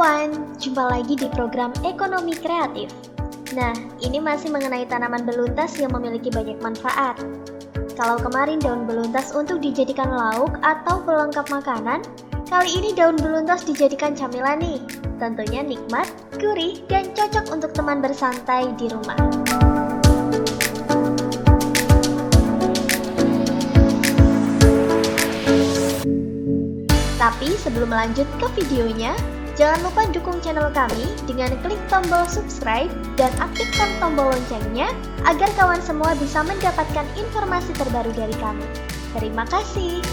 kawan, jumpa lagi di program Ekonomi Kreatif. Nah, ini masih mengenai tanaman beluntas yang memiliki banyak manfaat. Kalau kemarin daun beluntas untuk dijadikan lauk atau pelengkap makanan, kali ini daun beluntas dijadikan camilan nih. Tentunya nikmat, gurih, dan cocok untuk teman bersantai di rumah. Tapi sebelum lanjut ke videonya, jangan lupa dukung channel kami dengan klik tombol subscribe dan aktifkan tombol loncengnya agar kawan semua bisa mendapatkan informasi terbaru dari kami. Terima kasih.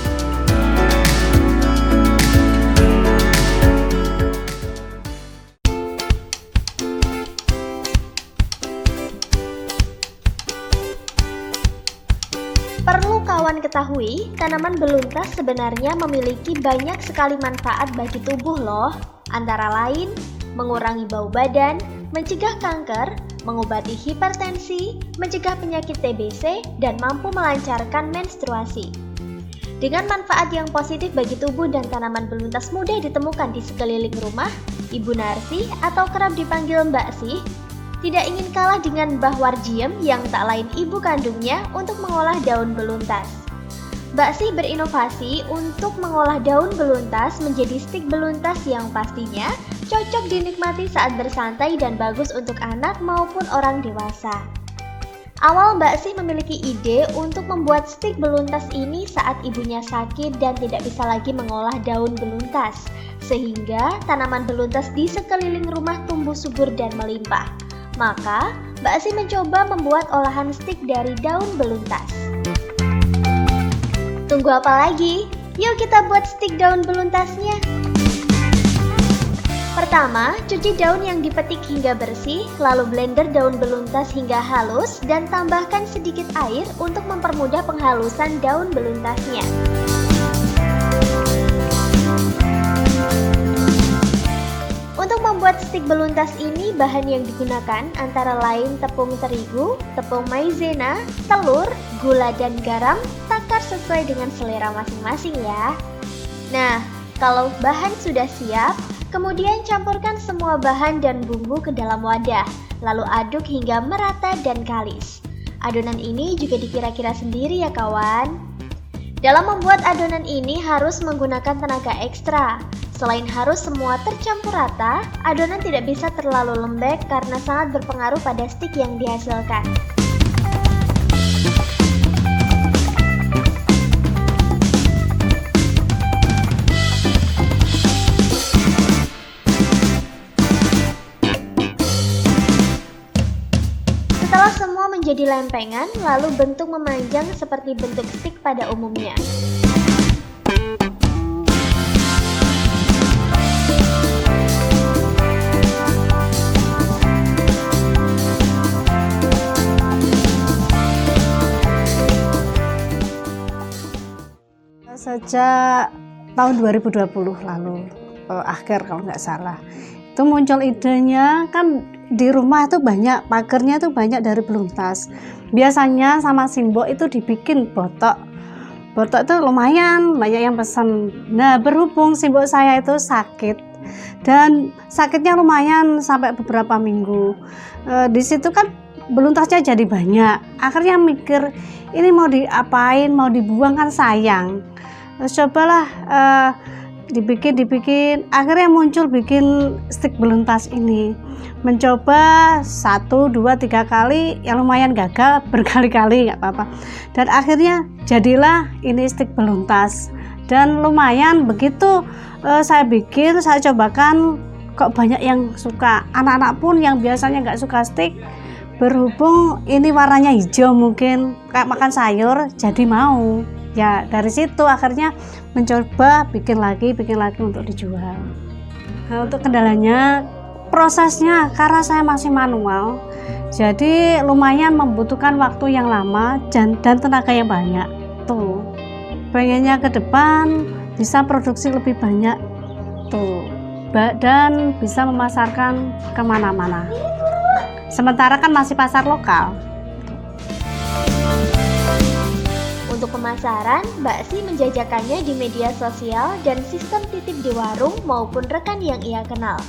Perlu kawan ketahui, tanaman beluntas sebenarnya memiliki banyak sekali manfaat bagi tubuh loh. Antara lain, mengurangi bau badan, mencegah kanker, mengobati hipertensi, mencegah penyakit TBC, dan mampu melancarkan menstruasi. Dengan manfaat yang positif bagi tubuh dan tanaman beluntas mudah ditemukan di sekeliling rumah, Ibu Narsi atau kerap dipanggil Mbak Sih, tidak ingin kalah dengan Mbah Warjiem yang tak lain ibu kandungnya untuk mengolah daun beluntas. Mbak Sih berinovasi untuk mengolah daun beluntas menjadi stik beluntas yang pastinya cocok dinikmati saat bersantai dan bagus untuk anak maupun orang dewasa. Awal Mbak Sih memiliki ide untuk membuat stik beluntas ini saat ibunya sakit dan tidak bisa lagi mengolah daun beluntas, sehingga tanaman beluntas di sekeliling rumah tumbuh subur dan melimpah. Maka, Mbak Sih mencoba membuat olahan stik dari daun beluntas. Tunggu apa lagi? Yuk kita buat stik daun beluntasnya. Pertama, cuci daun yang dipetik hingga bersih, lalu blender daun beluntas hingga halus dan tambahkan sedikit air untuk mempermudah penghalusan daun beluntasnya. Untuk membuat stik beluntas ini, bahan yang digunakan antara lain tepung terigu, tepung maizena, telur, gula dan garam, takar sesuai dengan selera masing-masing ya. Nah, kalau bahan sudah siap, kemudian campurkan semua bahan dan bumbu ke dalam wadah, lalu aduk hingga merata dan kalis. Adonan ini juga dikira-kira sendiri ya kawan. Dalam membuat adonan ini harus menggunakan tenaga ekstra. Selain harus semua tercampur rata, adonan tidak bisa terlalu lembek karena sangat berpengaruh pada stik yang dihasilkan. Setelah semua menjadi lempengan, lalu bentuk memanjang seperti bentuk stik pada umumnya. Sejak tahun 2020 lalu, akhir kalau nggak salah, itu muncul idenya kan di rumah itu banyak, pagernya itu banyak dari beluntas. Biasanya sama Simbo itu dibikin botok. Botok itu lumayan, banyak yang pesan. Nah, berhubung Simbo saya itu sakit, dan sakitnya lumayan sampai beberapa minggu. Di situ kan beluntasnya jadi banyak. Akhirnya mikir, ini mau diapain, mau dibuang kan sayang. Cobalah dibikin, akhirnya muncul bikin stik beluntas ini. Mencoba 1, 2, 3 kali, yang lumayan gagal, berkali-kali nggak apa-apa. Dan akhirnya jadilah ini stik beluntas. Dan lumayan begitu saya bikin, saya cobakan, kok banyak yang suka. Anak-anak pun yang biasanya nggak suka stik, berhubung ini warnanya hijau mungkin kayak makan sayur, jadi mau. Ya dari situ akhirnya mencoba bikin lagi untuk dijual. Nah, untuk kendalanya, prosesnya karena saya masih manual, jadi lumayan membutuhkan waktu yang lama dan tenaga yang banyak. Tuh, pengennya ke depan bisa produksi lebih banyak tuh, dan bisa memasarkan kemana-mana. Sementara kan masih pasar lokal. Untuk pemasaran, Mbak Sih menjajakannya di media sosial dan sistem titip di warung maupun rekan yang ia kenal.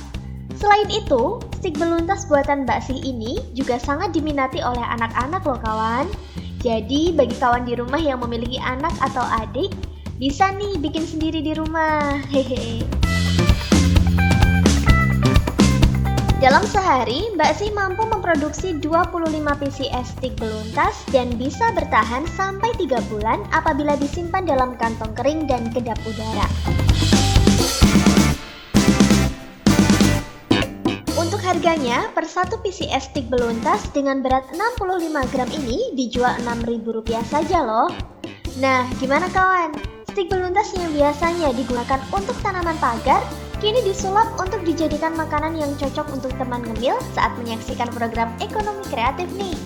Selain itu, stik beluntas buatan Mbak Sih ini juga sangat diminati oleh anak-anak loh kawan. Jadi bagi kawan di rumah yang memiliki anak atau adik, bisa nih bikin sendiri di rumah. Hehe. Dalam sehari, Mbak Sih mampu memproduksi 25 PCS stik beluntas dan bisa bertahan sampai 3 bulan apabila disimpan dalam kantong kering dan kedap udara. Untuk harganya, per 1 PCS stik beluntas dengan berat 65 gram ini dijual Rp6.000 saja loh. Nah, gimana kawan? Stik beluntas yang biasanya digunakan untuk tanaman pagar, kini disulap untuk dijadikan makanan yang cocok untuk teman ngemil saat menyaksikan program Ekonomi Kreatif nih.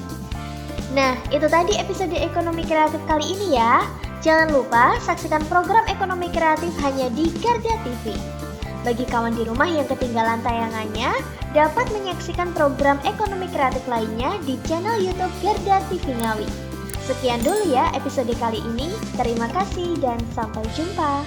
Nah, itu tadi episode Ekonomi Kreatif kali ini ya. Jangan lupa saksikan program Ekonomi Kreatif hanya di Garda TV. Bagi kawan di rumah yang ketinggalan tayangannya, dapat menyaksikan program Ekonomi Kreatif lainnya di channel YouTube Garda TV Ngawi. Sekian dulu ya episode kali ini. Terima kasih dan sampai jumpa.